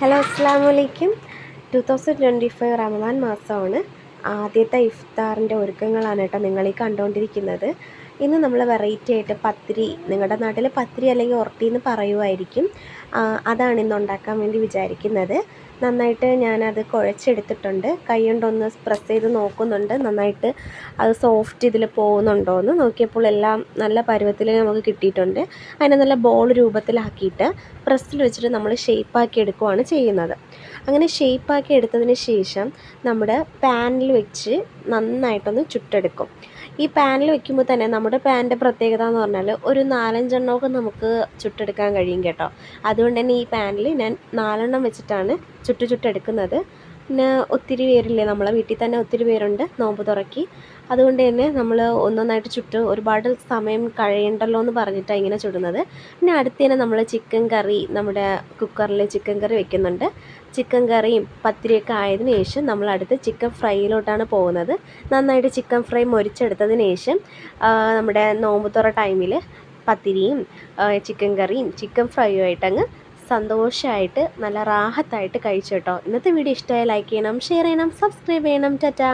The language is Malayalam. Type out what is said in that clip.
ഹലോ അസ്സാം വലൈക്കും. 2025 റമദാൻ മാസമാണ്. ആദ്യത്തെ ഇഫ്താറിൻ്റെ ഒരുക്കങ്ങളാണ് കേട്ടോ നിങ്ങളീ കണ്ടുകൊണ്ടിരിക്കുന്നത്. ഇന്ന് നമ്മൾ വെറൈറ്റി ആയിട്ട് പത്തിരി, നിങ്ങളുടെ നാട്ടിൽ പത്തിരി അല്ലെങ്കിൽ ഒറട്ടി എന്ന് പറയുമായിരിക്കും, അതാണ് ഇന്ന് ഉണ്ടാക്കാൻ വേണ്ടി വിചാരിക്കുന്നത്. നന്നായിട്ട് ഞാനത് കുഴച്ചെടുത്തിട്ടുണ്ട്. കൈ കൊണ്ടൊന്ന് പ്രസ് ചെയ്ത് നോക്കുന്നുണ്ട്, നന്നായിട്ട് അത് സോഫ്റ്റ് ഇതിൽ പോകുന്നുണ്ടോ എന്ന്. നോക്കിയപ്പോൾ എല്ലാം നല്ല പരുവത്തിൽ നമുക്ക് കിട്ടിയിട്ടുണ്ട്. അതിനെ നല്ല ബോൾ രൂപത്തിലാക്കിയിട്ട് പ്രസ്സിൽ വെച്ചിട്ട് നമ്മൾ ഷേപ്പാക്കി എടുക്കുകയാണ് ചെയ്യുന്നത്. അങ്ങനെ ഷേപ്പാക്കി എടുത്തതിന് ശേഷം നമ്മുടെ പാനിൽ വെച്ച് നന്നായിട്ടൊന്ന് ചുട്ടെടുക്കും. ഈ പാനിൽ വെക്കുമ്പോൾ തന്നെ നമ്മുടെ പാനിൻ്റെ പ്രത്യേകത എന്ന് പറഞ്ഞാൽ ഒരു 4-5 എണ്ണമൊക്കെ നമുക്ക് ചുട്ടെടുക്കാൻ കഴിയും കേട്ടോ. അതുകൊണ്ട് തന്നെ ഈ പാനിൽ ഞാൻ 4 എണ്ണം വെച്ചിട്ടാണ് ചുട്ടെടുക്കുന്നത്. പിന്നെ ഒത്തിരി പേരില്ലേ, നമ്മളെ വീട്ടിൽ തന്നെ ഒത്തിരി പേരുണ്ട് നോമ്പ് തുറക്കി. അതുകൊണ്ട് തന്നെ നമ്മൾ ഒന്നൊന്നായിട്ട് ചുട്ട് ഒരുപാട് സമയം കഴിയണ്ടല്ലോ എന്ന് പറഞ്ഞിട്ടാണ് ഇങ്ങനെ ചുടുന്നത്. പിന്നെ അടുത്തതിന് നമ്മൾ ചിക്കൻ കറി, നമ്മുടെ കുക്കറിൽ ചിക്കൻ കറി വെക്കുന്നുണ്ട്. ചിക്കൻ കറിയും പത്തിരിയൊക്കെ ആയതിനു ശേഷം നമ്മൾ അടുത്ത് ചിക്കൻ ഫ്രൈയിലോട്ടാണ് പോകുന്നത്. നന്നായിട്ട് ചിക്കൻ ഫ്രൈ മൊരിച്ചെടുത്തതിന് ശേഷം നമ്മുടെ നോമ്പ് തുറ ടൈമിൽ പത്തിരിയും ചിക്കൻ കറിയും ചിക്കൻ ഫ്രൈയും ആയിട്ടങ്ങ് സന്തോഷമായിട്ട് നല്ല റാഹത്തായിട്ട് കഴിച്ചു കേട്ടോ. ഇന്നത്തെ വീഡിയോ ഇഷ്ടമായി ലൈക്ക് ചെയ്യണം, ഷെയർ ചെയ്യണം, സബ്സ്ക്രൈബ് ചെയ്യണം. ടാറ്റാ.